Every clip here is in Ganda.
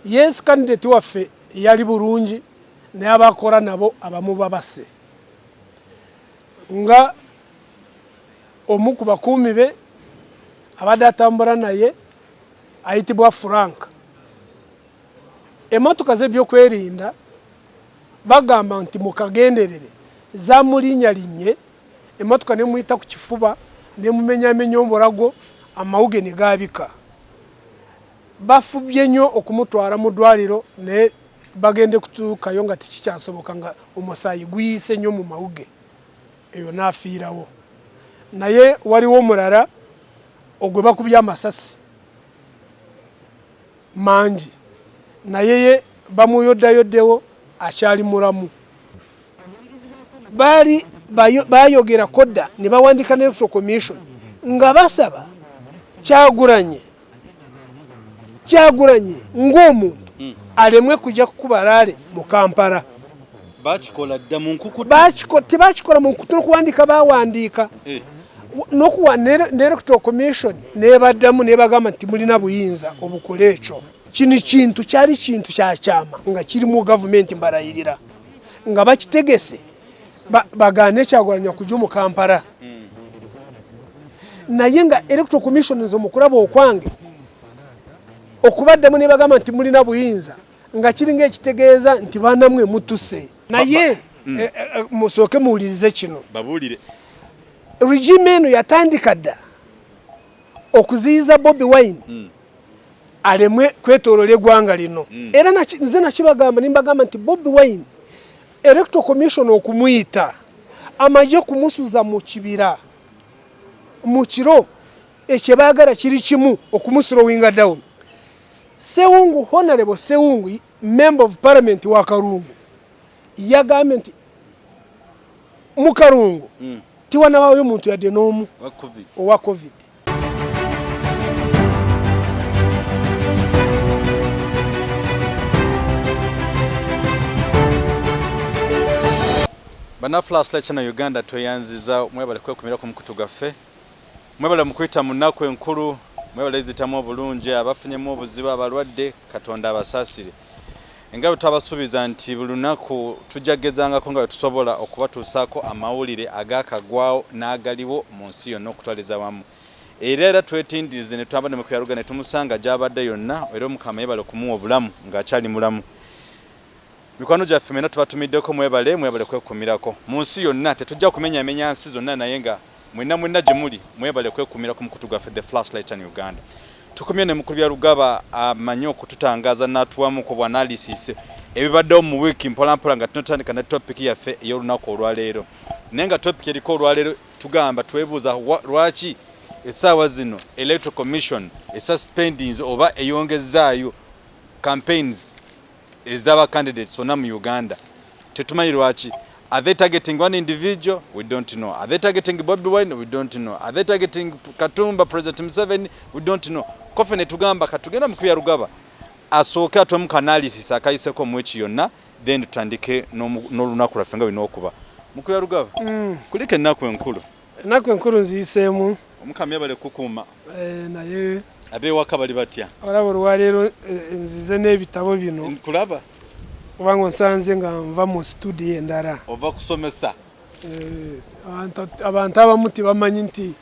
yes candidate waffe yali bulungi naye abakora nabo abamu babase nga omu ku bakuumi be abadde atambula naye ayitibwa Frank. Emmotoka z'ebyokwerinda bagamba nti mukagenderere zamulinnyalinye emmotoka nemuyita ku kifuba nemumenyamenya omulago amawuge ne gaabika. Bafubye nnyo okumutwala mu ddwaliro naye bagende kutuukayo nga tikikyasoboka nga omusaayi guyiise nnyo mu mawuge, eyo n'afiirawo. Naye waliwo omulala ogwe bakubye amasasi mangi naye ye bamuyodayoddewo akyali mulamu. Bayogera kodda ne bawandika ne Electoral Commission nga basaba Kyagulanyi ng'omuntu alemwe kujja kukubalaale mu Kampala. Bakikola dda mu nkukutu. Tebakikola mu nkukutu, n'okuwandiika bawandiika. N'okuwa ne Electoral Commission nebaddamu nebagamba nti mulina buyinza obukola ekyo. Kino kintu kyali kintu kyakyama nga kiri mu gavumenti mbalayirira nga bakitegese bagaane Kyagulanyi kujja mu Kampala. Naye nga Electoral Commission omukulaba okwange okubaddamu nebagamba nti mulina buyinza nga kiringa ekitegeeza nti banamwe mutuse. Naye musooke muwulirize kino. Babuulire. Regime eno yatandika dda okuziyiza Bobi Wine alemwe kwetoolola eggwanga lino. Era nze nakibagamba nimbagamba nti Bobi Wine Electoral Commission okumuyita amagye kumusuza mu kibira mu kiro ekye baagala kiri kimu okumuslowinga down. Sewungu, Honorable Sewungu, Member of Parliament wa Karungu, yagambye nti mu Karungu tiwanabayo muntu yadde n'omu owa COVID. Bana Flashlight Channel Uganda tweyanziza mwebale kwekumira ku mukutu gaffe. Mwebale mukwita munaku enkulu, mwebale zitamu obulungi abafunyemu obuzibu abalwadde Katonda abasaasire. Nga twabasuubiza nti bulunaku tujagezangako nga tusobola okubatuusaako amawulire agakagwawo n'agaliwo mu nsi yonna okutwaliza wamu. Era twetindize ne twamba ne mukuyaruga ne tumusanga gy'abadde yonna era Mukama yebale okumuwa obulamu ng'akyali mulamu. Mikwano gyaffe mena tubatumiddeko mwebale kwekumirako. Mu nsi yonna tetujja kumenya nsi zonna naye nga mwenna gye muli mwebale kwekumira ku mukutu gwaffe The Flashlight Channel Uganda. Tukumye ne mukulu bya Lugaba amanyi okututangaza n'atuwamu ku analysis ebibaddewo mu wiiki mpolampola nga tunatandika ne topic yaffe ey'olunaku olwaleero. Naye nga topic eriko olwaleero tugamba twebuuza lwaki essaawa zino Electoral Commission esuspendings oba eyongezaayo campaigns ezaba candidates on Uganda. Tetumanyi lwaki. Are they targeting one individual? We don't know. Are they targeting Bobi Wine? We don't know. Are they targeting Katumba, President Museveni? We don't know. Kofene tugamba katugenda mukubya Lugaba asooka atwamu analysis akayiseko mweki yonna then tutandike n'olunaku lwaffe nga bino okuba. Mukubya Lugaba kulika ennaku enkulu. Ennaku enkulu nziyiseemu. Omukama yabale kukuuma. Naye abeewaka bali batya? Olaba olwaleero nzize n'ebitabo bino. Kulaba? Kubanga nsanze nga nva mu studio endala. Ova kusomesa? Abantu abamu tebamanyi nti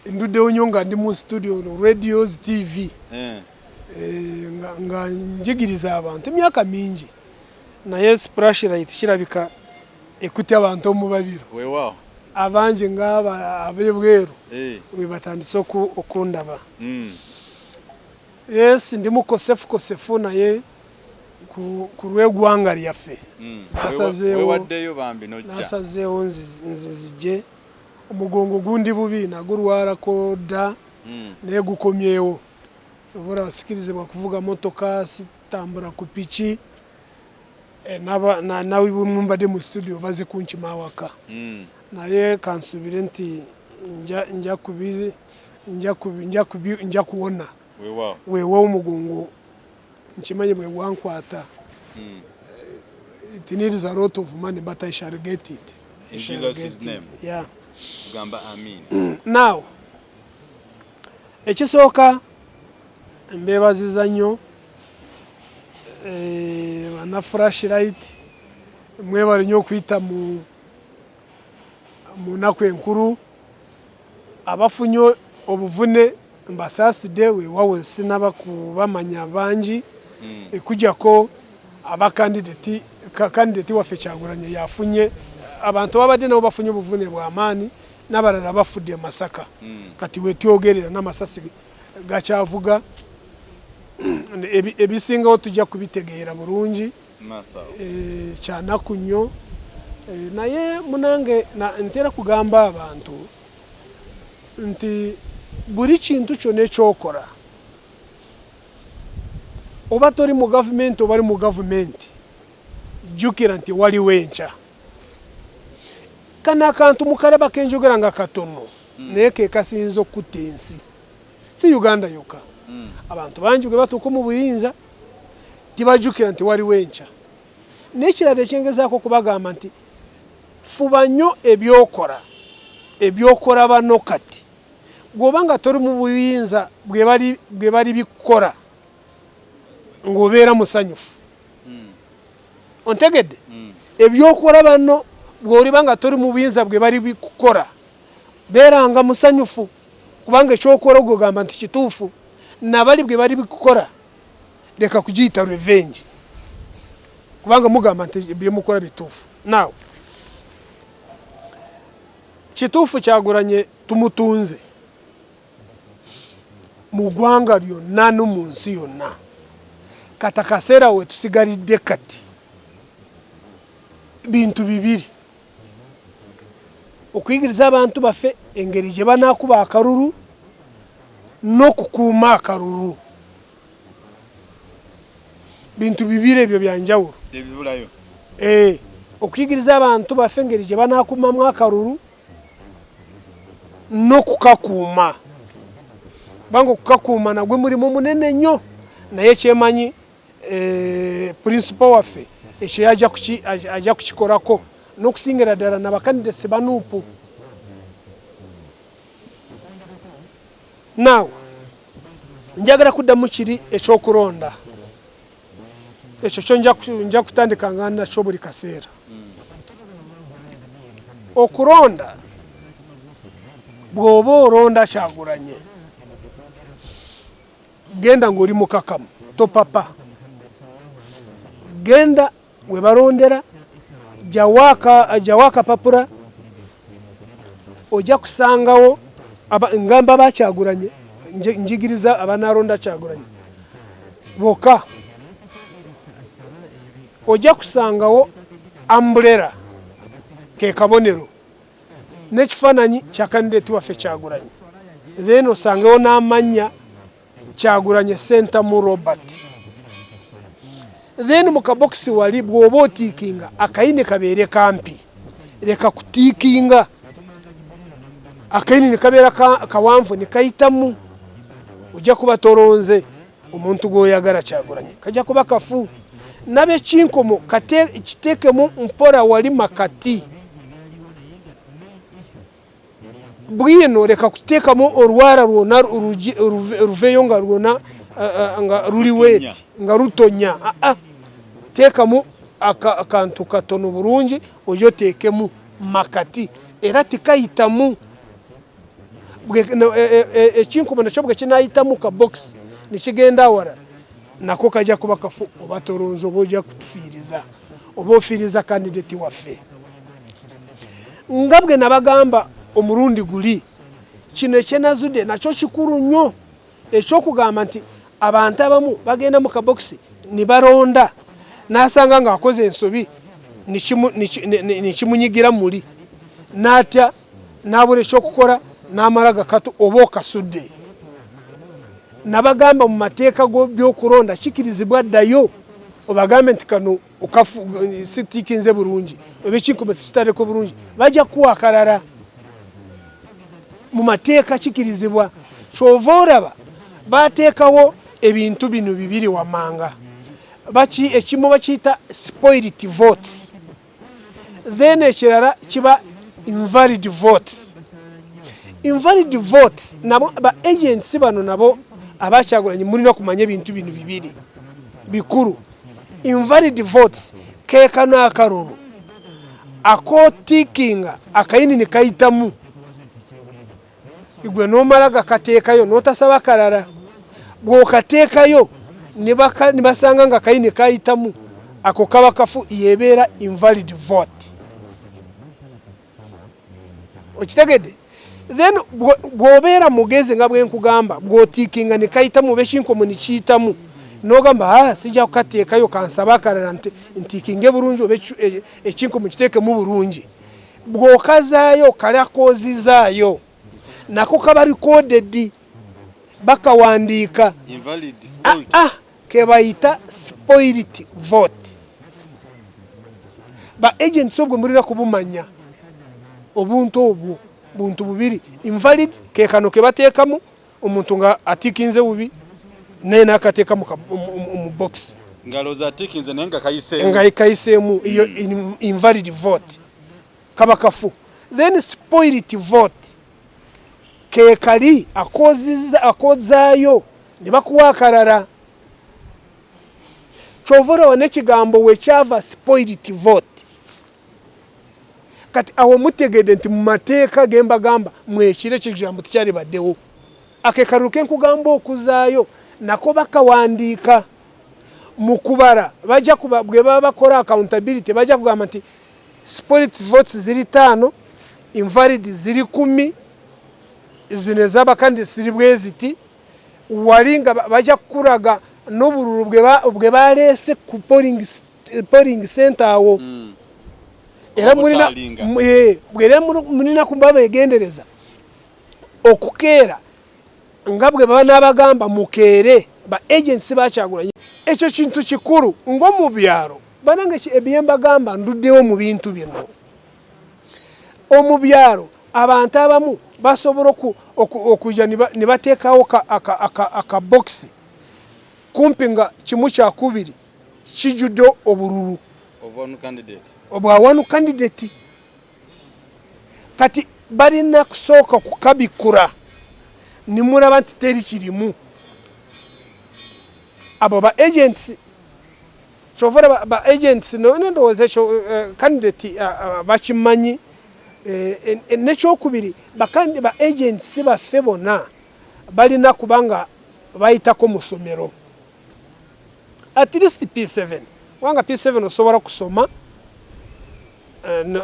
nduddewo nnyo nga ndi mu studio radios TV. Nga njigiriza abantu emyaka mingi. Naye Splashlight kirabika ekutya abantu omubabiro. Weewaawo. Abangi ng'aba ab'ebweru we batandise okundaba. Yes, ndi mukosefu naye ku lw'eggwanga lyaffe. Nasazeewo nzizije omugongo gundi bubi nagulwarako dda naye gukomyewo. Sobola basikirizibwa kuvuga motoka sitambula ku piki. Nawe mumbadde mu studio baze kunkima awaka. Naye kansubire nti nja kuwona. Weewaawo omugongo nkimanyi bwe bwankwata. It needs a lot of money, but I shall get it. In Jesus' name. Yeah. Gamba amin. Now, ekisooka mbeebaziza nnyo bana flashlight mwe bari nyo kwita mu nakwenkuru abafunyo obuvune mbasaside we wawe sinabakubamanya banji ekujako abakandidate waffe Kyagulanyi yafunye abantu babadde nabo bafunye obuvune bwa amaani n'abalala bafudde Masaka kati wetyogerera n'amasasi gakyavuga ebisingawo tujja kubitegeera bulungi kyanaku nnyo naye munange ntera kugamba abantu nti buli kintu kyonna ekyokola oba tori mu gavumenti oba ali mu gavumenti jjukira nti waliwo enkya kana akantu mukalaba kenjogera nga katono naye ke kasinza okutta ensi si Uganda yokka abantu bangi bwe batuuka mu buyinza tibajjukira nti waliwo enkya n'ekirala ekyengezaako kubagamba nti fuba nnyo ebyokola bano kati gwoba nga tori mu buyinza bwe bali bikkola ng'obeera musanyufu ontegedde ebyokola bano bw'oliba nga tori mu buyinza bwe bali bikkola beeranga musanyufu kubanga ekyokola ogamba nti kituufu nabali bwe bali bikkola leka kugiyita revenge kubanga mugamba nti byemukola bituufu naawe kituufu Kyagulanyi tumutunze mu ggwanga lyonna no mu nsi yonna kati akaseera we tusigalidde kati bintu bibiri okuyigiriza abantu baffe engeri gye banaakuba akalulu n'okukuuma akalulu bintu bibiri ebyo byanjawulo ebibulayo okuyigiriza abantu baffe engeri gye banaakuumamu akalulu n'okukakuuma kubanga okukakuuma nagwe mulimu munene nnyo naye kyemanyi principal waffe ekyo ajja kukikolako n'okusingira ddala nabakandidate banuupu naawe njagala kuddamu kiri ekyokulonda ekyo kyo nja kutandika nga nakyo buli kaseera okulonda bw'oba olonda Kyagulanyi genda ng'oli mukakamu topapa genda we balondera jawaka papura ojja kusangawo ngamba ba Kyagulanyi njigiriza abanaalonda Kyagulanyi boka ojja kusangawo umbrella ke kabonero n'ekifaananyi kya kandidate waffe Kyagulanyi then osangewo n'amannya Kyagulanyi Center mu Robert then mu kabokisi wali bw'oba otiikinga akayini kabeere kampi leka kutiikinga akayini ne kabeera kawanvu ne kayitamu ojja kuba tolonze omuntu gw'oyagala Kyagulanyi kajja kuba kafu n'abekinkomo kiteekemu mpola wali makati bwino leka kuteekamu olwala lwona ruveeyo nga lwona nga luli weeti nga lutonya teekamu akantu katono bulungi ojja oteekemu makati era tikayitamu ekinkomo nakyo bwe kinaayitamu ka box nekigenda awala nako kajja kuba kafu oba tolonze oba ojja kutufiiriza oba ofiiriza kandidate waffe nga bwe nabagamba omulundi guli kino ekyenazudde nakyo kikulu nnyo ekyokugamba nti abantu abamu bagenda mu kabokisi ne balonda n'asanga ng'akoze ensobi nekimunyigira muli n'atya n'abula ekyokukola n'amala gakatu oba okasudde nabagamba mu mateeka by'okulonda kikirizibwa ddayo obagambe nti kano sitiikinze bulungi oba ekinkomo sikitaleko bulungi bajja kuwa akalala mu mateeka kikirizibwa kyova olaba bateekawo ebintu bino bibiri wammanga ekimu bakiyita spoiled votes then ekirala kiba invalid votes nabo ba agents bano nabo aba Kyagulanyi mulina kumanya ebintu bino bibiri bikulu invalid votes ke kano akaruru ako tikinga akayini ni kayitamu igwe nomala gakateekayo notasaba karara bw'okateekayo nibasanga nga kayini kayitamu ako kaba kafu yebeera invalid vote. Okitegedde? Then bw'obeera mugezi nga bwenkugamba bw'otikinga ne kayitamu beshinkomo ni kiyitamu nogamba sijja kukateekayo kansaba akalala ntikinge bulungi oba ekinkomo kiteekemu bulungi. Bw'okazaayo kalakozizaayo nako kaba recorded bakawandiika kebayita spoiled vote. Ba agents obwe mulina kubumanya obuntu obwo buntu bubiri invalid ke kano ke bateekamu omuntu nga atikinze bubi naye nakateekamu mu box ngaloza atikinze naye nga kayiseemu iyo invalid vote kaba kafu. Then spoiled vote ke kali akozaayo ne bakuwa akalala kyovura n'ekigambo wekyava spoiled vote. Kati awo mutegedde nti mu mateeka gembagamba mwekire ekigambo tikyali baddewo akekaruke nkugamba okuzaayo nako bakawandiika mu kubala bajja bwe baba bakola accountability bajja kugamba nti spoiled votes ziri 5 invalid ziri 10 zino ez'abakandida ziri bweziti walinga bajja kukulaga n'obululu bwe baleese ku polling center awo era mulina kuba begendereza okukeera nga bwe baba n'abagamba mukeere ba agency bakyagulanye. Ekyo kintu kikulu ng'omu byalo banange ebyembagamba nduddewo mu bintu bino. Omu byalo abantu abamu basobola okujja ne bateekawo akabokisi kumpi nga kimu kyakubiri kijjudde obululu obwa one candidate. Kati balina kusooka kukabikura nimulaba nti teri kirimu. Abo ba agents kyovula ba agents nendowooza ekyo candidate bakimanyi. Nekyokubiri ba agents baffe bonna balina kubanga bayitako mu ssomero at least P7 wanga P7 osobola kusoma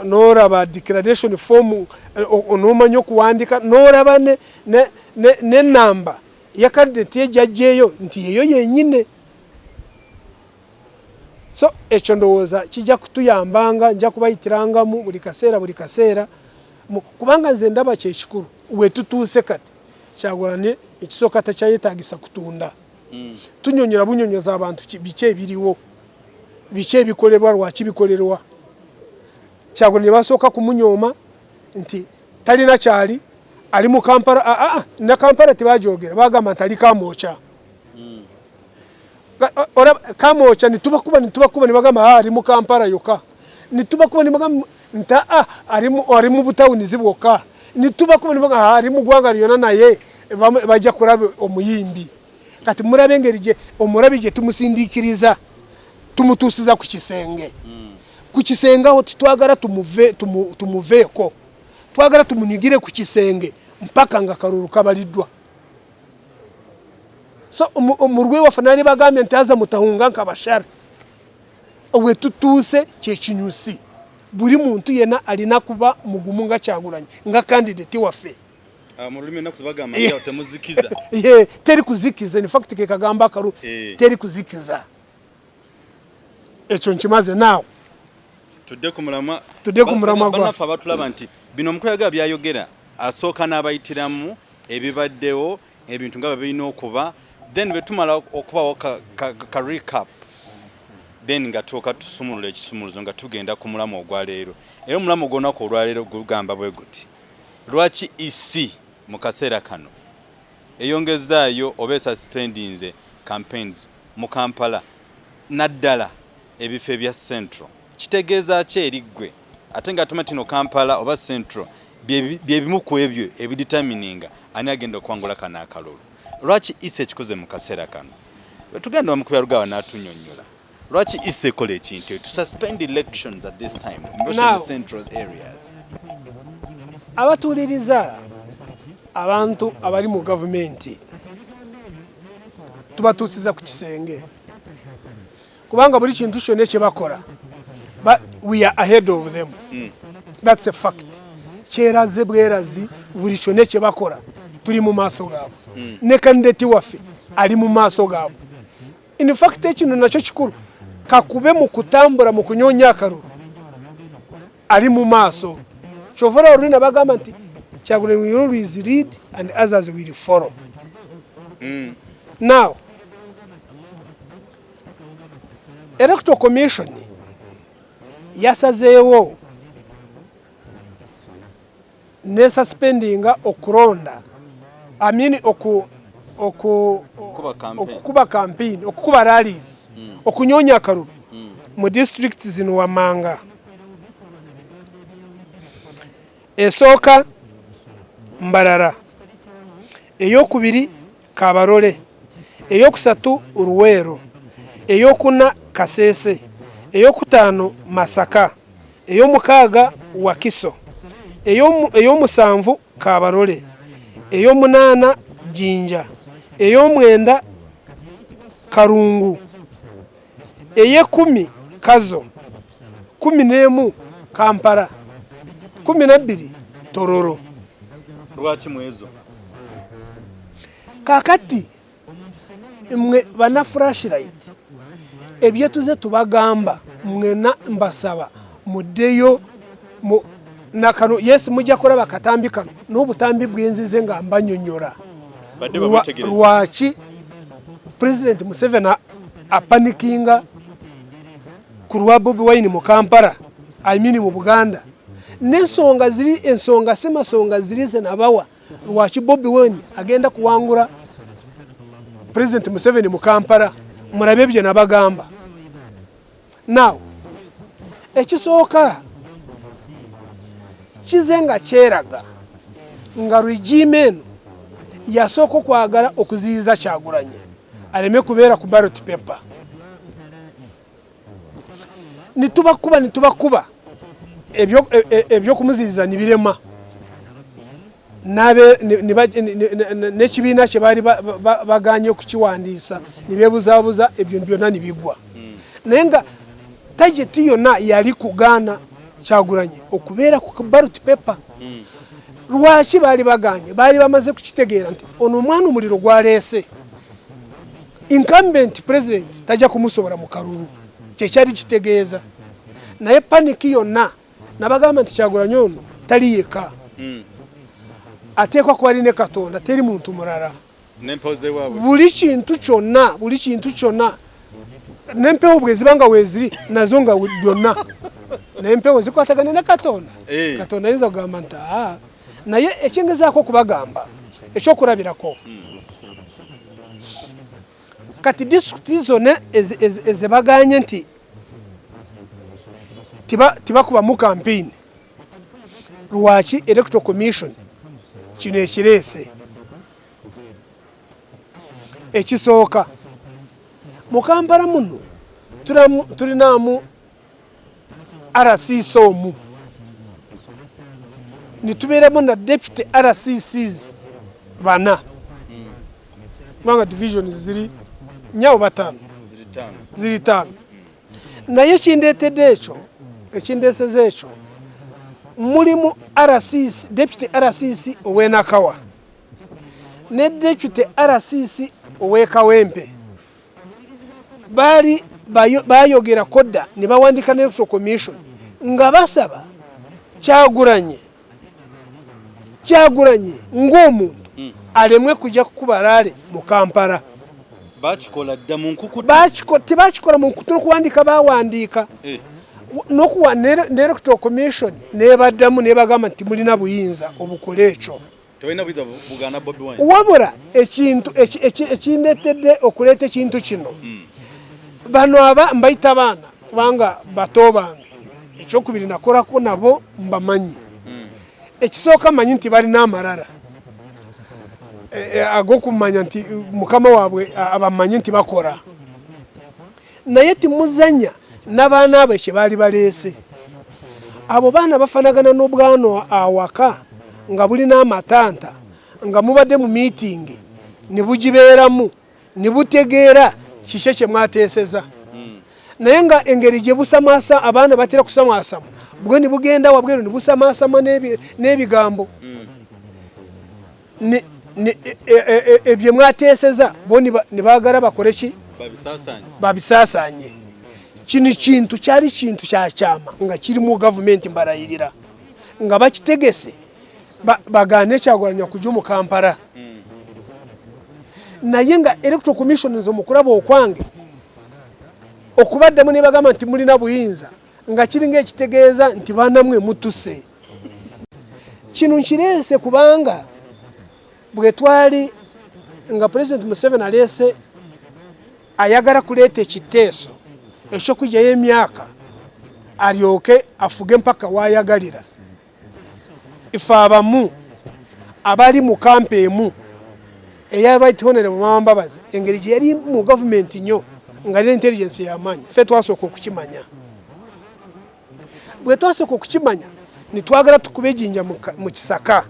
noraba declaration form onomanya okuwandika noraba ne namba ya candidate ejajjeeyo nti eyo yenyine. So ekyo ndowooza kijja kutuyambanga nja kubayitirangamu buli kaseera kubanga nze ndaba kyekikulu wetutuuse kati Kyagulanyi ekisooka takyayetaagisa kutunda. Tunyonyola bunyonyoza abantu biki ebiriwo biki ebikolerwa lwaki bikolerwa. Kyagulanyi basooka kumunyooma nti talina kyali ali mu Kampala. Na Kampala tebajogera bagamba nti ali Kamwokya. Kamwokya nitubakuba ne bagamba ali mu Kampala yokka. Nitubakuba ne bagamba nti ali mu butawunizi bwokka. Nitubakuba ne bagamba ali mu ggwanga lyonna naye bajja kulaba omuyimbi. Kati mulabe engeri gye omulabi gye tumusindiikiriza tumutuusiza ku kisenge. Ku kisenge awo titwagala tumuveeko. Twagala tumunyigire ku kisenge mpaka nga kalulu kabaliddwa. So omurwe waffe nali bagambye nti aza mutahunga nkabashara. Owe tutuuse kyekinyusi. Buli muntu yena alina kuba mugumu nga Kyagulanyi nga candidate waffe. Mulumi nakuzibagamba ya temuzikiza. Teri kuzikiza in fact ke kagamba karu teri kuzikiza. Ekyo nkimaze nawo. Tudde ku mulamwa banafa batulaba nti bino mukoyaga byayogera asooka n'abayitiramu ebibaddewo ebintu nga babirina okuba then betumala okubawo ka recap then nga tuoka tusumulula ekisumuluzo nga tugenda ku mulamu ogwa leero. Era omulamu gw'onaku olwaleero gugamba bwe guti lwaki isi mu kaseera kano eyongezaayo oba suspendinze campaigns mu Kampala naddala ebifo ebya Central. Kitegeeza ki eri ggwe ate nga tumatino Kampala oba Central bye bimu ku ebyo ebidetermininga ani agenda okwangula kana akalulu. Lwaki isi ekikoze mu kaseera kano? Tugenda omukubya Rugawa n'atunyonnyola lwaki isekola ekintu to suspend elections at this time in Now, the central areas. Abatuuliriza abantu abali mu gavumenti tubatuusiza ku kisenge kubanga buli kintu kyonna kye bakola we are ahead of them. That's a fact. Kyeraze bwerazi buli kyonna kye bakola tuli mu maaso gaabo. Ne kandidate waffe ali mu maaso gaabo. In fact ekino nakyo kikulu kakube mu kutambula mu kunyoonya akalulu ali mu maaso. Kyovula olulina bagamba nti Kyagulanyi will always lead and others will follow. Now, Electoral Commission yasazeewo ne suspending okulonda okukuba campaign okukuba rallies okunyoonya akalulu mu district zino Wamanga. Esooka Mbarara, eyokubiri Kabarole, eyokusatu Ruwero, eyokuna Kasese, eyokutaano Masaka, eyomukaaga Wakiso, eyomusanvu Kabarole, eyomunaana Jinja, eyomwenda Karungu, eyekumi Kazo, 11 Kampala, 12 Tororo. Lwaki mwezo? Kakati mwe bana flashlight ebyo tuze tubagamba mwena mbasaba muddeyo nakano yes mujja kulaba katambi kano n'obutambi bw'enzize nga mbanyonyora lwaki President Museveni apanikinga ku lwa Bobi Wine mu Kampala mu Buganda. N'ensonga ziri ensonga semasonga ziri ze nabawa lwaki Bobi Wine agenda kuwangula President Museveni mu Kampala mulabe bye nabagamba. Now ekisooka kizenga kyeraga nga regime eno yasooka kwagala okuziyiza Kyagulanyi aleme kubeera ku ballot paper. Nitubakuba ebyo kumuziyiza nibirema n'ekibiina kye baali baganye okukiwandiisa nibeebuzabuza ebyo byonna nibigwa. Naye nga tageti yonna yali kugaana Kyagulanyi okubeera ku ballot paper. Lwaki baali baganye? Baali bamaze kukitegeera nti ono omwana omuliro gwaleese incumbent president tajja kumusobola mu kalulu, kyekyali kitegeeza. Naye paniki yonna nabagamba nti Kyagulanyi ono tali yeka, ateekwa kuba ali ne Katonda, teri muntu mulala. Buli kintu kyonna n'empewo bwe zibanga weeziri nazo nga byonna n'empewo zikwatagane ne Katonda. Katonda ayinza kugamba nti naye ekyengezaako okubagamba ekyokulabirako kati disitulikiti zonna ezibaganye nti tibakubamu campaign. Lwaki Electoral Commission kino ekireese? Ekisooka mu Kampala muno tulinamu RCC omu, nitubeeramu na deputy RCCs 4 kubanga division ziri 4 oba 5 ziri 5. Naye ekindeeseza ekyo mulimu RCC, deputy RCC ow'Enakawa ne deputy RCC ow'Ekawempe. Baali bayogera kodda ne bawandiika n'Electoral Commission nga basaba Kyagulanyi ng'omuntu alemwe kujja kukuba laale mu Kampala. Bakikola dda mu nkukutu. Tebakikola mu nkukutu, n'okuwandiika baawandiika. N'okuwa n'Electoral Commission n'ebaddamu n'ebagamba nti mulina buyinza obukole ekyo. Tolina buyinza bugaana Bobi Wine. Wabula ekintu ekindeetedde okuleeta ekintu kino, bano mbayita baana kubanga bato bange, ekyokubiri nakolako nabo mbamanyi. Ekisooka manyi nti balina amalala ag'okumanya nti mukama waabwe abamanyi nti bakola. naye timuzanya n'abaana abo kye baali baleese. Abo baana bafanagana n'obwana awaka nga bulina amatanta nga mubadde mu meeting ne bugibeeramu ne butegeera kiki kye mwateeseza. Naye nga engeri gye busamaasa abaana batera kusamaasama bwe ne bugenda wabweru ne busamaasama n'ebigambo ebye mwateeseza bo ne baagala bakore ki babisaasaanye. Kino kintu kyali kintu kyakyama nga kiri mu gavumenti mbarayirira nga bakitegese bagaane Kyagulanyi kujja mu Kampala. Naye nga Electoral Commission nzo mukulaba okwange okubaddemu ne bagamba nti mulina buyinza nga kiringa ekitegeeza nti baanamwe mutuse. Kino nkireese kubanga bwe twali nga President Museveni aleese ayagala kuleeta ekiteeso ekyokujjayo emyaka alyoke afuge mpaka waayagalira. Ife abamu abali mu kampa emu eya Right Honorable Mama Mbabazi engeri gye yali mu gavumenti nnyo nga ne intelligence y'amaanyi ffe twasooka okukimanya. Bwe twasooka okukimanya ne twagala tukube ejjinja mu kisaka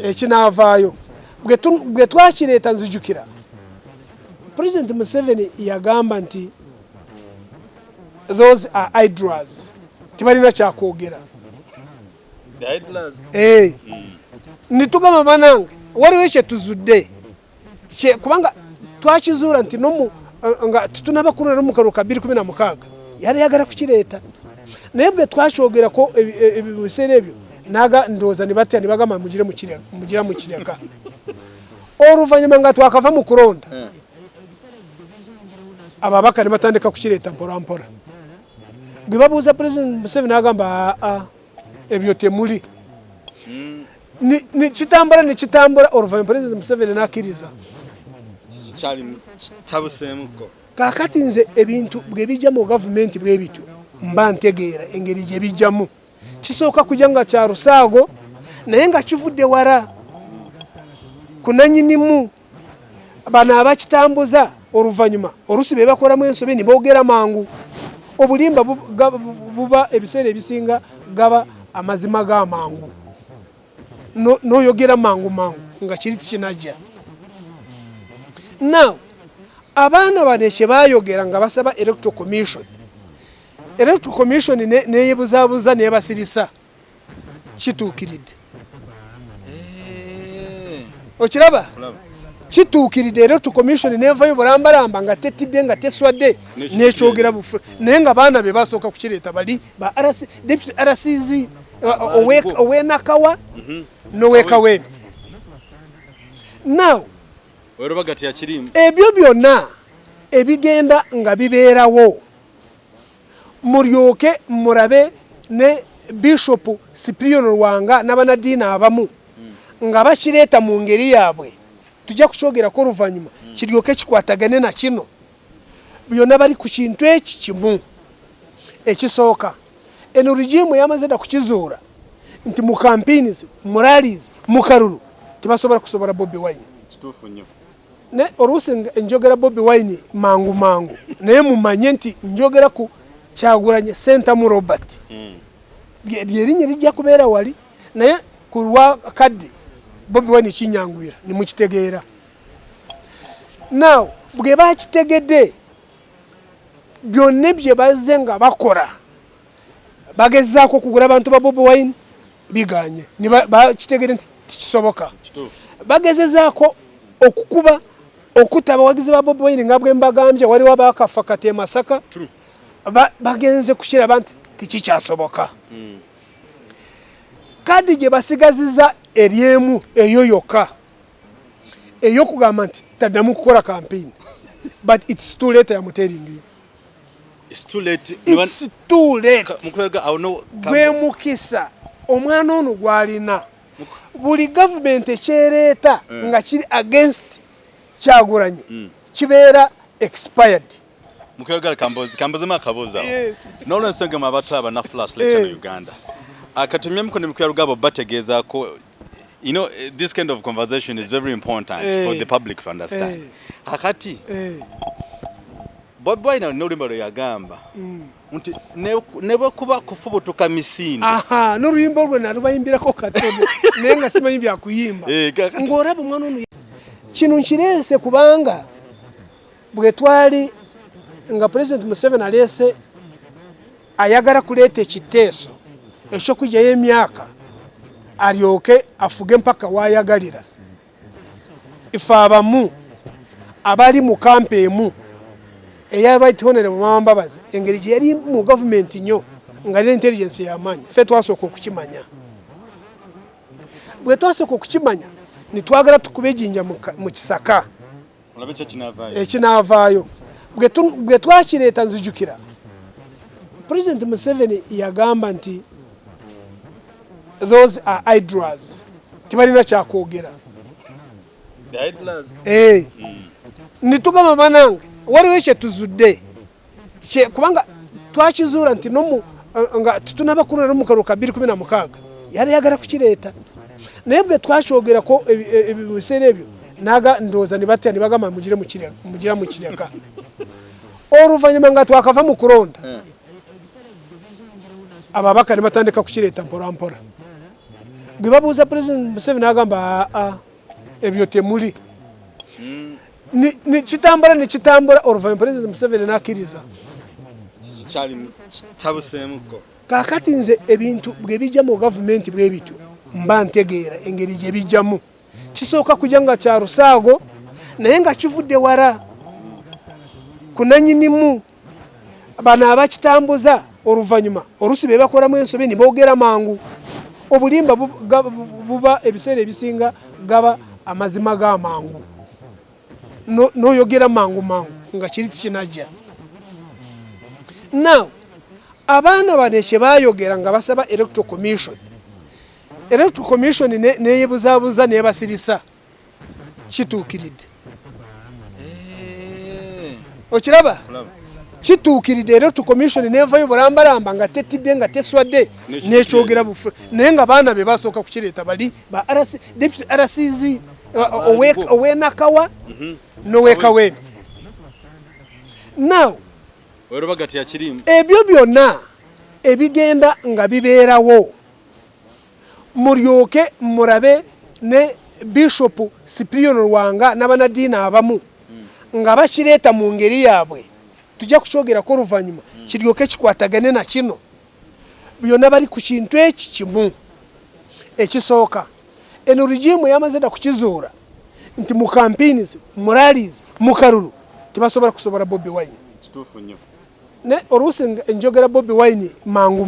ekinaavaayo. Bwe twakireeta nzijukira President Museveni yagamba nti those are idlers, tibalina kyakwogera. Nitugamba banange waliwo kye tuzudde kubanga twakizuula nti nga tunabakulira mu kalulu ka 2016 yali yagala kukireeta. Naye bwe twakyogerako ebiseera ebyo ndowooza ne batya ne bagamba mugira mu kireka. Oluvannyuma nga twakava mu kulonda ababaka ne batandika kukireeta mpolampola. Gwe babuuza President Museveni agamba ebyo temuli. Kitambula oluvannyuma President Museveni n'akkiriza. Kaakati nze ebintu bwe bijja mu gavumenti bwe bityo mba ntegeera engeri gye bijjamu. Kisooka kujja nga kya rusaago naye nga kivudde wala ku nannyinimu bano abakitambuza. Oluvannyuma oluusi be bakoramu ensobe ne boogera mangu. Obulimba buba ebiseera ebisinga gaba amazima g'amangu n'oyogera mangu nga kiri tikinajja. Now abaana bano kye baayogera nga basaba Electoral Commission. Electoral Commission neeyebuzaabuza neebasirisa kituukiridde. Okiraba? Kituukiridde Electoral Commission neevayo bulambalamba nga tettidde nga teswadde n'ekyogera bufu. Naye nga baana be basooka kukireeta bali ba Deputy RCZ ow'enakawa n'ow'ekawempe. Now ebyo byonna ebigenda nga bibeerawo mulyoke mulabe ne Bishop Cyprian Lwanga n'abanadini abamu nga bakireeta mu ngeri yaabwe. Tujja kukyogerako oluvannyuma kiryoke kikwatagane na kino. Byonna bali ku kintu eki kimu. Ekisooka eno regimu yamaze dda kukizuula nti mu campaigns mu rallies mu kalulu tebasobola kusobola Bobi Wine. Ne oluusi njogera Bobi Wine mangu naye mumanye nti njogera ku Kyagulanyi Sentamu Robert. Lyerinnya lijja kubeera wali naye ku lwa kadde Bobi Wine kinyangwira ne mukitegeera. Now bwe bakitegedde byonna bye bazze nga bakola bagezzaako okugula abantu ba Bobi Wine biganye ne bakitegedde nti kisoboka. Bagezezaako okukuba okutaba abawagizi ba Bobi Wine nga bwe mbagambye waliwo abakafa kati e Masaka bagenze kukiraba nti tikikyasoboka. Kadi gye basigaziza eryemu eyo yokka ey'okugamba nti taddamu kukola campaign. But it's too late, I'm telling you. It's too late. It's too late. Gwe mukisa omwana ono gwalina buli government ekyereeta nga kiri against Kyagulanyi kibeera expired. Mukwegala kambozi makabuza. N'olwensonga mu abataba na flash lecture in Uganda. Akatumya mukono mukwegala bategeeza ko this kind of conversation is very important for the public to understand. Akati Bobi Wine n'oluyimba lwe yagamba nti ne bwe kuba kufubutuka misinde. Aha, n'oluyimba lwe nalubayimbirako katono naye nga simanyi byakuyimba. Ng'olaba omwana ono kino nkireese kubanga bwe twali nga President Museveni aleese ayagala kuleeta ekiteeso eky'okugyayo emyaka alyoke afuge mpaka waayagalira. Ife abamu abali mu kampa emu eya Right Honorable Mama Mbabazi engeri gye yali mu gavumenti nnyo nga n'intelligence y'amaanyi ffe twasooka okukimanya. Bwe twasooka okukimanya ne twagala tukube ejjinja mu kisaka ekinaavaayo. Bwe twakireeta nzijukira President Museveni yagamba nti those are idlers, tibalina kyakwogera. Nitugamba banange waliwo ekye tuzudde kubanga twakizuula nti nga tutunabakulira mu kalulu ka 2016 yali yagala kukireeta naye bwe twakyogerako ebiseera ebyo ndowooza ne batya ne bagamba mugira mu kireka. Oluvannyuma nga twakava mu kulonda ababaka ne batandika kukireeta mpolampola. Bwe babuuza President Museveni agamba ebyo temuli. Kitambula oluvannyuma President Museveni n'akkiriza. Kaakati nze ebintu bwe bijja mu gavumenti bwe bityo mba ntegeera engeri gye bijjamu. Kisooka kujja nga kya rusaago naye nga kivudde wala ku nannyinimu bano abakitambuza. Oluvannyuma oluusi be bakolamu ensobe ne boogera mangu. Obulimba buba ebiseera ebisinga gaba amazima g'amangu n'oyogera mangu nga kiri tikinajja. Now abaana bano kye baayogera nga basaba electoral commission neeyebuzaabuza neebasirisa kituukiridde. Okiraba? Kituukiridde electoral commission neevayo bulambalamba nga tettidde nga teswadde n'ekyogera bufu naye nga baana be basooka kukireeta bali ba deputy RCZ ow'enakawa n'ow'ekawempe. Now ebyo byonna ebigenda nga bibeerawo mulyoke murabe ne Bishop Cyprian Lwanga n'abanadini abamu nga bakireeta mu ngeri yaabwe tujja kukyogerako oluvannyuma kiryoke kikwatagane na kino. Byonna bali ku kintu eki kimu. Ekisooka eno regimu yamaze dda kukizuula nti mu campaigns mu rallies mu kalulu tebasobola kusobola Bobi Wine. Ne oluusi njogera Bobi Wine mangu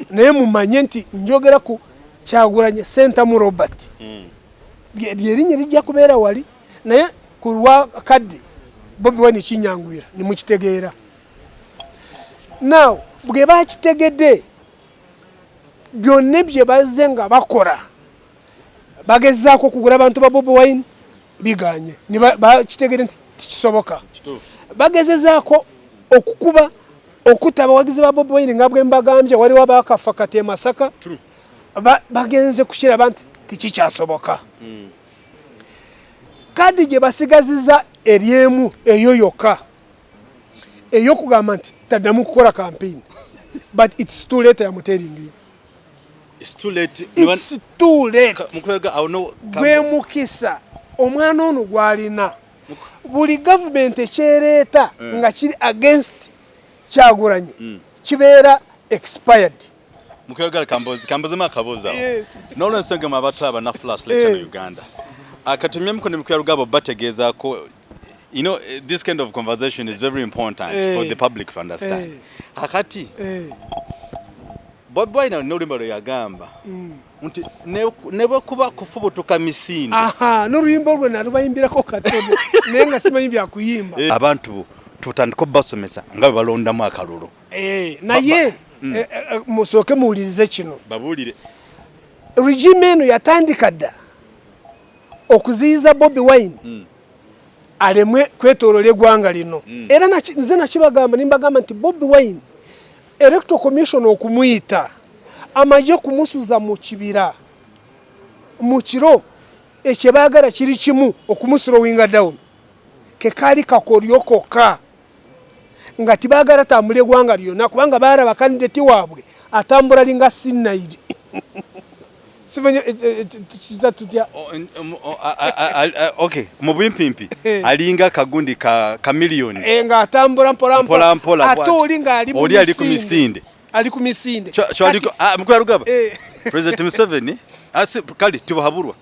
naye mumanye nti njogera ku Kyagulanyi Sentamu Robert lyerinnya lijja kubeera wali naye ku lwa kadde Bobi Wine kinyangwira ni mukitegeera. Now bwe bakitegedde byonna bye bazze nga bakola bagezaako okugula abantu ba Bobi Wine biganye bakitegedde nti kisoboka. Bagezezaako okukuba okutta abawagizi ba Bobi Wine nga bwe mbagambye waliwo abakafa kati Masaka bagenze kukiraba nti tikikyasoboka. Kadi gye basigaziza eryemu eyo yokka ey'okugamba nti taddamu kukola campaign. But it's too late, I'm telling you. It's too late. It's too late. Gwe mukisa omwana ono gwalina buli government ekyereeta nga kiri against Kyagulanyi kibeera expired. Mukyogera kambozi makabuza. N'olwensonga abataba na flash lecture mu Uganda. Akatumya mukono mukyarugabo bategezaako. You know, this kind of conversation is very important for the public to understand. Hakati Bobi Wine n'oluyimba lwe yagamba nti ne bwe kuba kufubutuka misinde. Aha, n'oluyimba lwe nalubayimbirako katono naye nga simanyi byakuyimba. Abantu tutandika basomesa nga bwe balondamu akalulu. Naye musooke muwulirize kino. Babuulire. Regime eno yatandika dda okuziyiza Bobi Wine alemwe kwetooloola eggwanga lino. Era nze nakibagamba nimbagamba nti Bobi Wine electoral commission okumuyita amajje kumusuza mu kibira mu kiro ekye baagala kiri kimu okumusirowinga down ke kaali kakolyo kokka nga tibagala tambule gwanga lyonna kubanga baraba kandidate waabwe atambula linga Sinnairi sivenye tukita tutya okay mu bwimpimpi alinga kagundi ka milioni nga atambula mpola atuli nga ali ku misinde cho aliko mukuru rugaba President Museveni kali tibahaburwa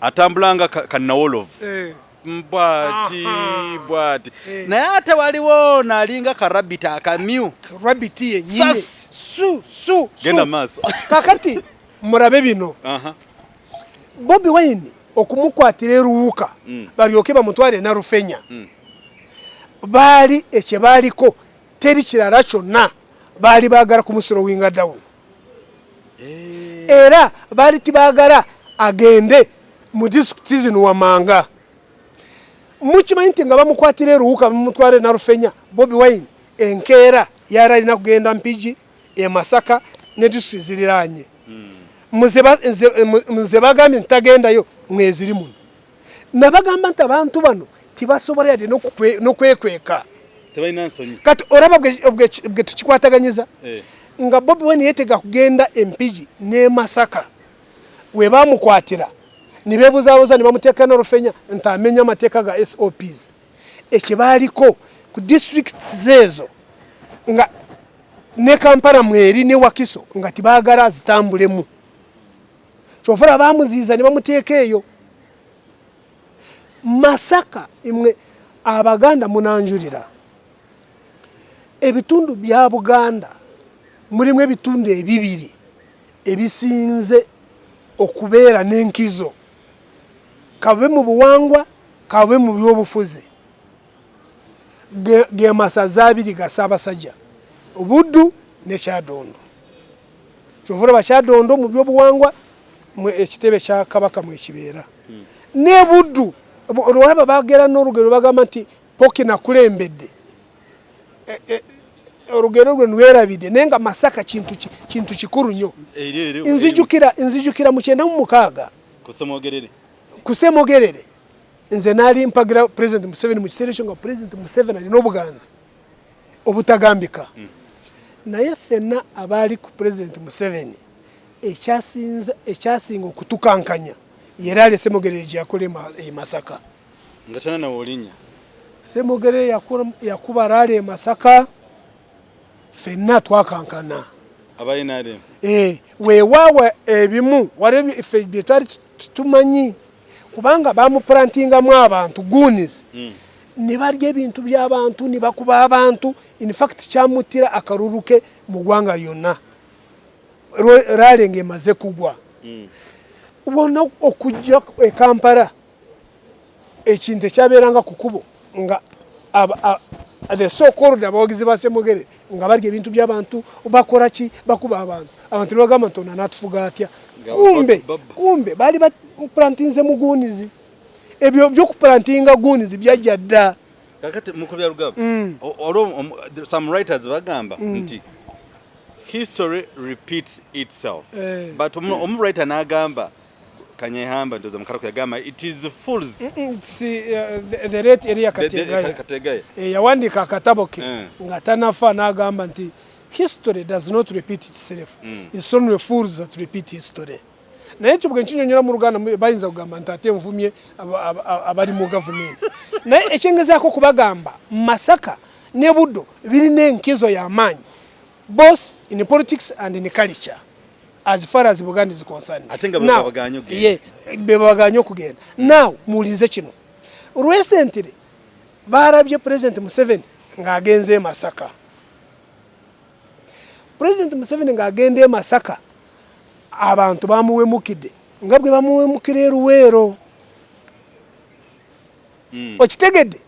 atambulanga kanawolovu mbwati naye ate waliwo nalinga karabita akamyu rabiti yenyine su genda maso kakati murabe bino Bobi Wine okumukwatira eruwuka balyoke bamutware na Rufenya bali eche baliko teri kirara kyonna bali bagara kumusiro winga down era bali tibagara agende mu district zino wamanga mukimanyi nga bamukwatira eruwuka bamutware na Rufenya Bobi Wine enkera yara ina kugenda Mpigi e Masaka ne district ziliranye muze bagambye ntagendayo mwezi limu nabagamba nti abantu bano tibasobora yade no kwekweka tebayina nsonyi kati oraba bwe tukikwataganyiza nga Bobi Wine yetega kugenda Mpigi ne Masaka we bamukwatira nibebuzabuza nibamuteeka na Rufenya ntamenya amateeka ga SOPs ekibaliko ku district zezo nga ne Kampala mweri ne Wakiso nga tibagara zitambulemu chofura bamuziza nibamuteeka eyo Masaka imwe abaganda munanjurira ebitundu bya Buganda mulimwe ebitundu ebibiri ebisinze okubeera n'enkizo kabe mu buwangwa kabe mu byobufuzi ge masaza abiri ga Ssaabasajja Buddu ne Kyadondo chofura ba Kyadondo mu byobuwangwa ekitebe kya Kabaka mu ekibeera ne Buddu olwaba bagera n'olugero bagamba nti Poki nakulembedde olugero lwe nwerabide nenga Masaka kintu kikuru nnyo nzijukira mu 96 kusemogerere nze nali mpagira President Museveni mu kiseera ekyo nga President Museveni alina obuganzi obutagambika naye ffenna abaali ku President Museveni ekyasinga okutukankanya yera ali Semogerere gye yakola e Masaka nga tana na wolinya Semogerere yakuba rali e Masaka ffenna twakankana abayinade weewawa ebimu wali ife bye twali tumanyi kubanga bamuplantingamu abantu goonies ne barya ebintu by'abantu ne bakuba abantu in fact kyamutira akaruruke mu ggwanga lyonna rali ng'emaze kugwa ubona okujja e Kampala ekintu ekyabeeranga ku kubo nga the so-called abawagizi ba Semogerere nga barya ebintu by'abantu bakola ki bakuba abantu bagamba nti ono natufuga atya kumbe bali baplantinze mu goonies ebyo by'okuplantinga goonies byajja dda kakati mukubya rugaba some writers bagamba nti history repeats itself but writer nagamba kanyehamba ndoza mukaro yagamba it is fools the rate area kategaya yawandika akatabo ke ngatanafa nagamba nti history does not repeat itself it's only fools that repeat history naye kibwe nkinyonyera mu Ruganda bayinza kugamba nti ate nvumye abali mu government naye ekyengezako kubagamba Masaka ne Buddo biri n'enkizo y'amaanyi both in politics and in culture as far as Buganda is concerned. Bebaganyo kugenda. Now mulize kino. Recently barabye President Museveni ngagenze Masaka. President Museveni ngagende Masaka abantu bamuwemukide. Ngabwe bamuwemukire Ruwero. Okitegedde.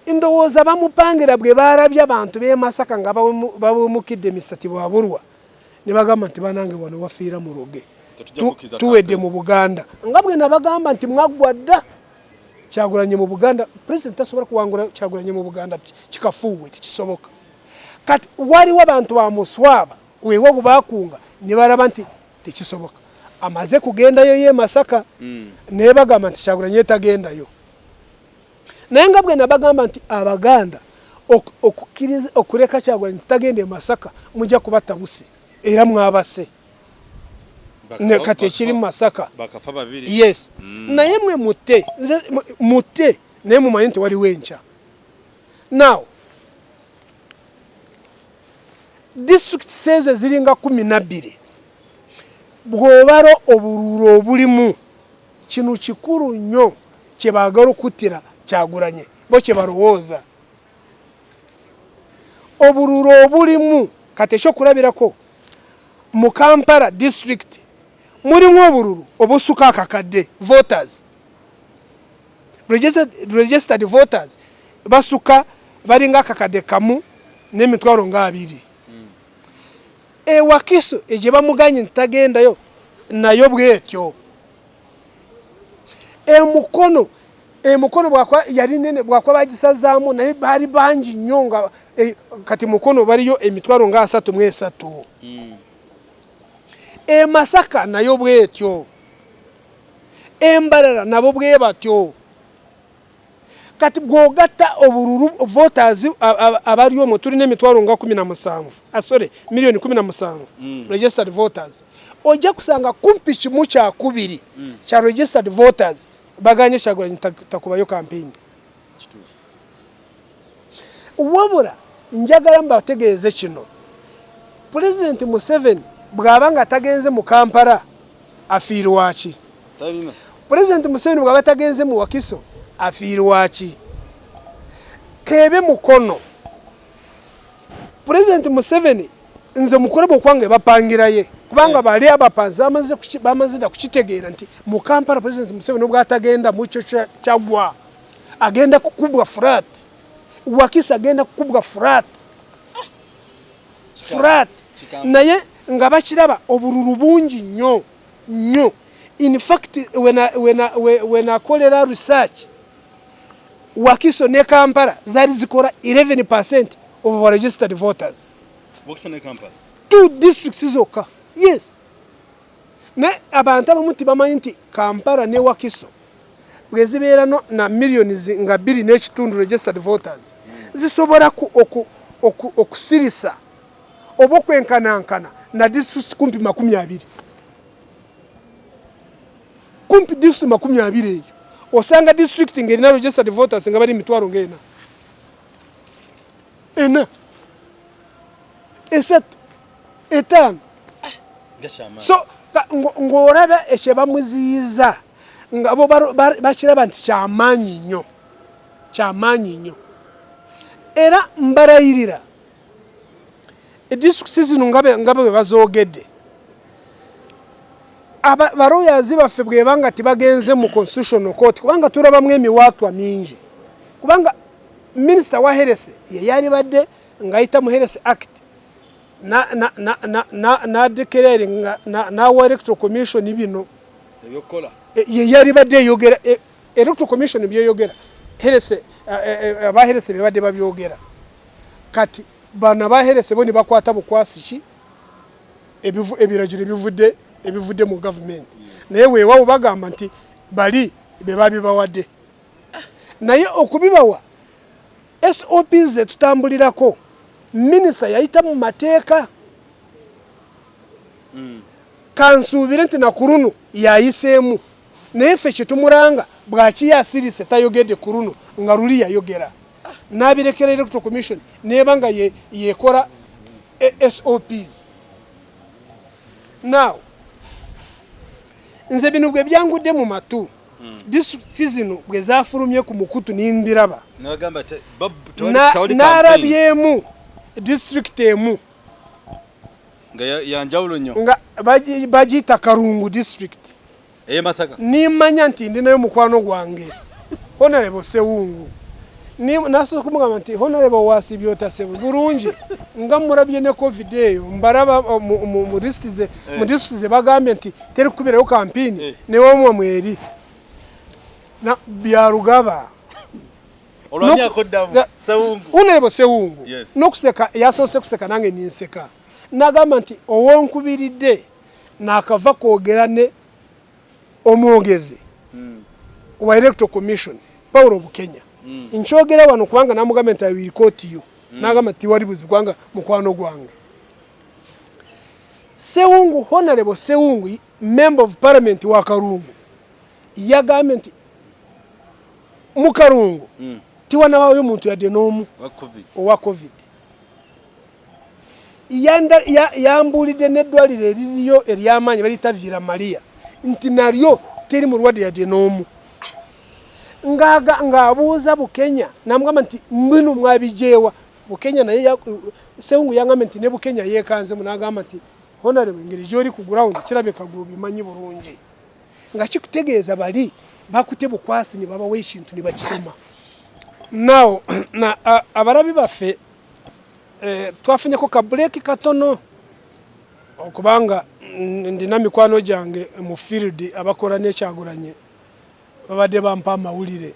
Indowooza bamupangira bwe barabye abantu be Masaka nga bawemukide Mr. Bwaburwa. Nibagamba nti banange wano wafiira mu Ruge tuwedde mu Buganda ngabwe nabagamba nti mwagwadda Kyagulanye mu Buganda president tasobola kuwangula Kyagulanye mu Buganda kikafuwe tikisoboka kati waliwo abantu bamuswaba wewo bubakunga nibaraba nti tikisoboka amaze kugendayo ye Masaka nebagamba nti Kyagulanye tagendayo naye ngabwe nabagamba nti Abaganda okukiriza okureka Kyagulanyi tagende Masaka mujja kubatabuse era mwabase ne kati ekiri mu Masaka bakafa babiri yes naye mwe mutte naye mumanyi nti waliwo enkya now district sezo ziringa 12 bw'obaro oburuuro obulimu kino kikulu nnyo kye baagala okuttira Kyagulanyi bo kye balowooza oburuuro obulimu kati ekyokulabirako mu Kampala district mulimu oburuuro obusuka akakadde voters registered voters basuka balinga akakadde kamu n'emitwalo nga 2 Wakiso eje bamuganye ntagendayo nayo bwetyo emukono bwakwa yali nene bwakwa bagisazaamu naye bali bangi nnyo nga kati mukono baliyo emitwalo nga 33 Masaka nayo bwetyo Embarara nabo bwe batyo kati bwogata obururu voters abaliyo mu tulina emitwalo nga 17 sorry milioni 17 registered voters ojja kusanga kumpi kimu kya 2 kya registered voters baganye Kyagulanyi takubayo campaign wabula njagala mbategeeze kino President Museveni bw'abanga tagenze mu Kampala afiirwa ki President Museveni bw'aba tagenze mu Wakiso afiirwa ki kebe mukono President Museveni nze mukurabo okwange bapangiraye kubanga bali abapanzi bamaze kukitegeera nti mu Kampala President Museveni obwa atagenda mu kyo kyagwa agenda kukubwa flat Wakiso agenda kukubwa flat naye nga bakiraba obururu bungi nnyo in fact when I call research Wakiso ne Kampala zari zikora 11% of our registered voters. Wakiso ne Kampala 2 districts zokka yes ne abantu abamuti bamanyi nti Kampala ne Wakiso bwezibeera na millions nga 2.5 registered voters zisobola okusirisa obokwenkanankana na districts kumpi 20 kumpi district 20 eyo osanga district ng'erina registered voters nga bali mitwalo ng'ena etano so ng'olaba ekye bamuziyiza nga bo bakiraba nti kyamaanyi nnyo era mbalayirira district zino nga bwe bazoogedde baroyazi baffe bwebanga tibagenze mu constitutional court kubanga turabamu emiwaatwa mingi kubanga minister wa Herese ye yali badde ng'ayita mu Herese Act na declaring na electoral commission bino ebyokola ye yali badde yogera electoral commission byeyogera Herese aba Herese bebadde babyogera kati bana ba Herese boni bakwata bukwasi ki ebiragiro ebivudde mu government naye weewawo bagamba nti bali be babibawadde naye okubibawa SOPs tutambulirako minister yayita mu mateeka kansuubire nti nakurunu yayiseemu naye ffe kitumulanga bwaki yasirise tayogedde kurunu nga luli yayogera n'abirekera electoral commission nebanga yekora SOPs now nze bino bwe byangudde mu matu district zino bwe zafulumye ku mukutu nimbiraba n'arabyemu district emu nga yanjawulo nnyo nga bagiyita Karungu district Masaka nimanya nti ndinayo mukwano gwange Honorable Sewungu naso kumugamba nti Honorable Wasibyota Sewu bulungi nga murabye ne covid eyo mbaraba mu district ze bagambye nti teri kubirayo campaign ne wamwe mweri na byarugaba olwanya koddamu Sewungu Honorable Sewungu nokuseka yasose kuseka nange ninseka nagamba nti owonkubiridde nakava kwogera ne omwogezi wa electoral commission Paulo Bukenya nchogera wano kubanga namugamba nti will quote you nagamba tiwali buzibwanga mukwano gwange. Sewungu, Honorable Sewungu, Member of Parliament wa Karungu, yagambye nti mu Karungu tiwanabayo muntu yadde n'omu owa COVID. Yambulidde n'eddwaliro eririyo ery'amaanyi baliyita Villa Maria nti nalyo teri mulwadde yadde n'omu. Ng'abuuza Bukenya namugamba nti mbino mwabijeewa. Bukenya naye Sewungu yangambye nti ne Bukenya yeekanzemu n'agamba nti Honorable engeri gy'oli ku ground kirabika bimanyi bulungi. Nga kikutegeeza bali bakute bukwasi ne babawa ekintu ne bakisoma. Now abarabi baffe twafunyeko ka break katono okubanga ndina mikwano gyange mu field abakola n'ekyagulanye babadde bampa amawulire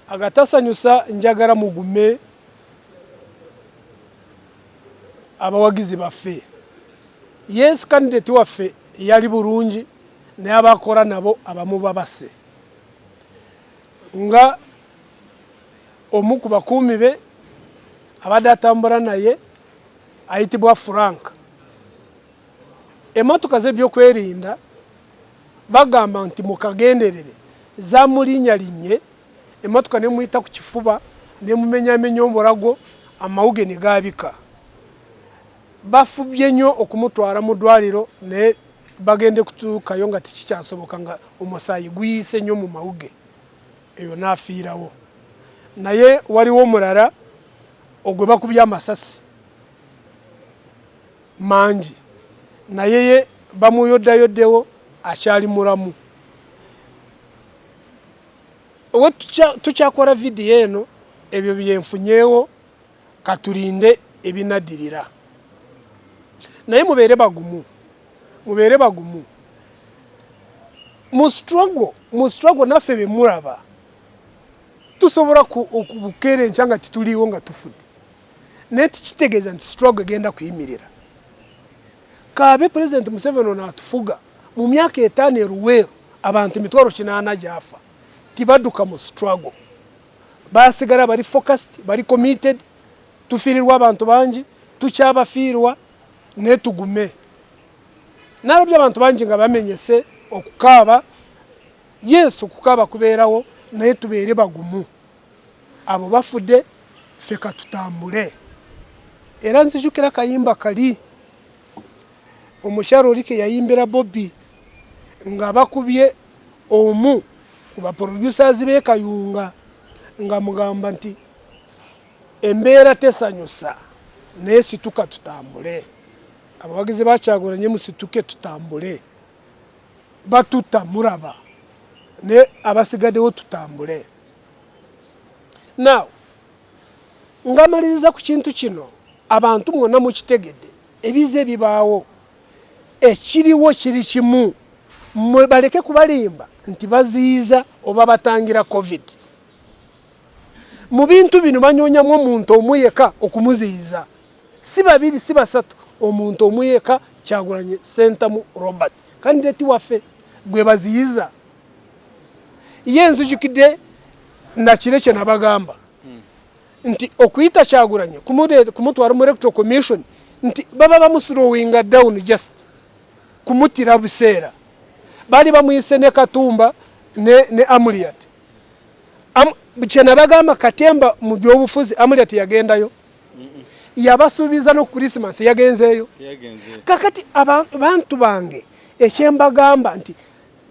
agatasanyusa njagala mugume abawagizi baffe. Yes, candidate waffe yali bulungi naye abakola nabo abamu babase nga omu ku bakuumi be abadde atambula naye ayitibwa Frank. Emmotoka z'ebyokwerinda bagamba nti mukagenderere zamulinnyalinye emmotoka nemuyita ku kifuba nemumenyamenya omulago amawuge ne gaabika. Bafubye nnyo okumutwala mu ddwaliro ne bagende kutuukayo nga tikikyasoboka nga omusaayi guyise nnyo mu mawuge, eyo n'afiirawo. Naye waliwo omulala ogwe bakubye amasasi mangi naye ye bamuyodayoddewo akyali mulamu. Owe tukyakola vidiyo eno ebyo byenfunyeewo katulinde ebinadirira. Naye mubeere bagumu mu struggle naffe bemulaba tusobola okubukeera enkya nga tituliiwo nga tufudde naye tikitegeeza nti struggle egenda kuyimirira. Kaabe President Museveni ono atufuga mu myaka 5 eruweero abantu 80 gyafa tibadduka mu struggle, basigala bali focused, bali committed. Tufiirirwa abantu bangi, tukyabafiirwa ne tugume. Nalabye abantu bangi nga bamenyese okukaaba. Yes, okukaaba kubeerawo naye tubeere bagumu. Abo bafudde ffe katutambule. Era nzijukira kayimba kali omukyalo oli ke yayimbira Bobby nga bakubye omu ku baproducers be Kayunga nga mugamba nti embeera tesanyusa naye situka tutambule. Abawagizi bakyagulanye musituke tutambule. Batuta muraba ne abasigaddewo tutambule. Now ngamaliriza ku kintu kino abantu mwonna mukitegedde ebize ebibaawo ekiriwo kiri kimu. Baleke kubalimba nti baziiza oba batangira COVID. Mu bintu bino banyoonyamu omuntu omuyeka okumuziiza, si babiri si basatu, omuntu omuyeka Kyagulanyi Sentamu Robert kandidati waffe gwe baziiza. Ye nzijukidde nakireke nabagamba nti okuyita Kyagulanyi kumutwala mu electoral commission nti baba bamuslowinga down just kumutira buseera. Bali bamuyise ne Katumba ne Amuriat. Kyena bagamba Katemba mu byobufuzi Amuriat yagendayo. Yabasuubiza no Christmas yagenzeeyo. Kakati abantu bange ekyembagamba nti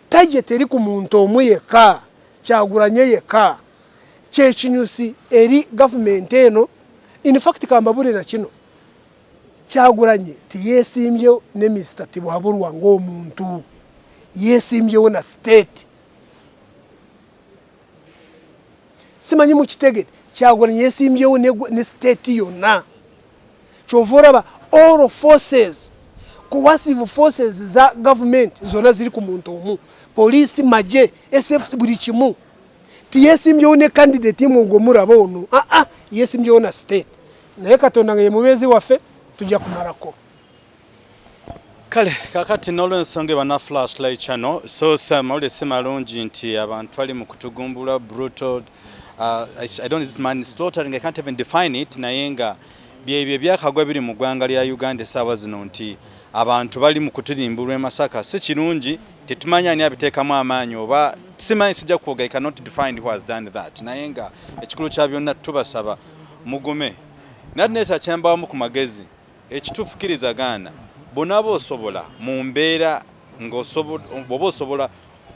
taje teri ku muntu omuyeka Kyagulanyi yeka kyekinyusi eri government eno. In fact kambabule na kino Kyagulanyi tiyesimbyewo ne Mr. Tibwaburwa ng'omuntu, yesimbyewo na state. Simanyi mukitegede Kyagulanyi yesimbyewo ne state yonna. Kyova olaba all forces, coercive forces za government zonna ziri ku muntu omu. Police, maje, SF buli kimu. Tiyesimbyewo ne candidate imwe ng'omulaba ono. Yesimbyewo na state. Naye Katonda nga ye mubeezi waffe tujja kumalako. kale kakati n'olw'ensonga bana flashlight channel so mawulire si malungi nti abantu bali mu kutugumbula brutal I don't this man slaughtering I can't even define it naye nga byebyo byakagwa biri mu ggwanga lya Uganda essaawa zino nti abantu bali mu kutirimbulwa Masaka si kirungi tetumanya ani abiteekamu amaanyi oba simanyi sijja kwoga I cannot define who has done that naye nga ekikulu kya byonna tubasaba mugume nadnesa kyembawamu ku magezi ekituufu kirizagaana bonaba osobola mu mbeera ng'oba osobola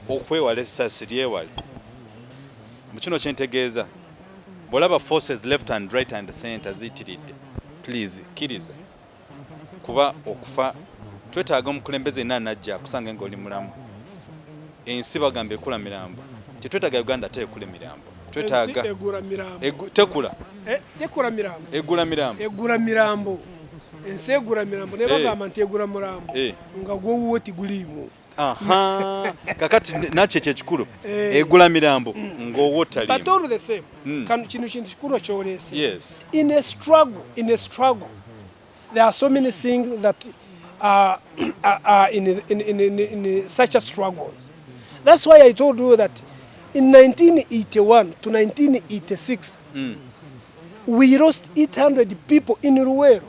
okwewala essasi lyewale mu kino kyentegeeza bw'olaba forces left and right and center ziyitiridde please kiriza kuba okufa twetaaga omukulembeze yenna najja akusanga ng'oli mulamu ensi bagamba ekula mirambo tetwetaaga Uganda teekula mirambo twetaaga tekula egula mirambo ensi egula mirambo ne bagamba nti egula murambo nga gwowuwe tiguliimu kakati nakyo kyekikulu egula mirambo ng'owo taliimu but all the same kino kintu kikulu kyoleese in a struggle there are so many things that are in such a struggles. That's why I told you that in 1981 to 1986 we lost 800 people in Ruwero.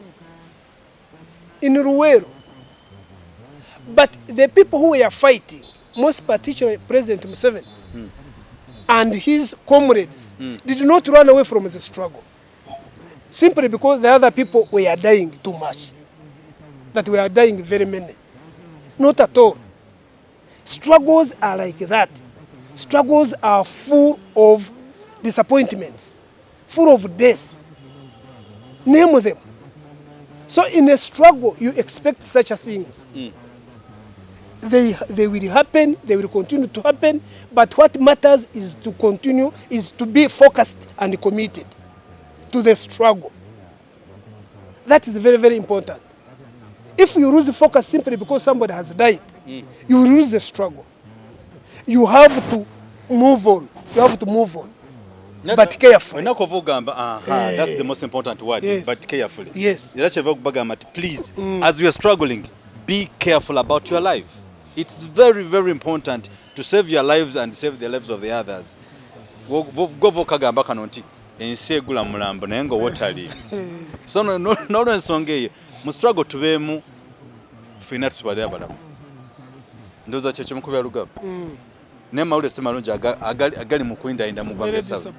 But the people who were fighting, most particularly President Museveni and his comrades, did not run away from the struggle. Simply because the other people were dying too much. That we are dying very many. Not at all. Struggles are like that. Struggles are full of disappointments, full of death. Name them. So in a struggle, you expect such things. They will happen, they will continue to happen, but what matters is to continue, is to be focused and committed to the struggle. That is very, very important. If you lose focus simply because somebody has died, you will lose the struggle. You have to move on. But carefully. That's the most important word. Yes. But carefully. Yes. Please, as you are struggling, be careful about your life. It's very, very important to save your lives and save the lives of the others. Ensi egula mulambo naye nga wotali so n'olwensonga eyo mu struggle tubeemu ffenna tusibale abalamu ndowooza kyekyo mukubya lugabo naye mawulire si malungi agali mu kwindayinda mu ggwanga esawo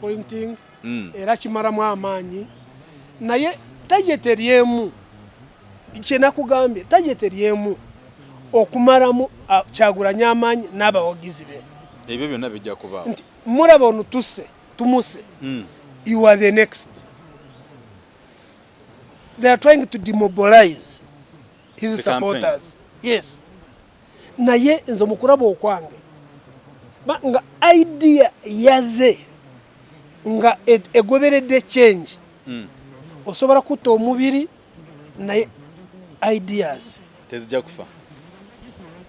era kimalamu amaanyi naye tajeteryemu kyenakugambye tajeteryemu okumalamu Kyagulanyi amaanyi n'abawagizi be ebyo byonna bijja kubaawo nti mulaba ono tumuse you are the next. They are trying to demobilize his supporters. Yes. Naye nze mukuraba okwange nga idea yaze nga egoberedde change osobola kutta omubiri naye ideas tezijja kufa.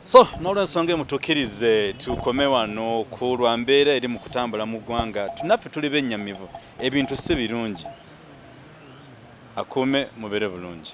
So n'olwensonga mutukkirize tukome wano ku lwambeera eri mu kutambula mu ggwanga tunaffe tuli bennyamivu ebintu si birungi akuume mubere bulungi.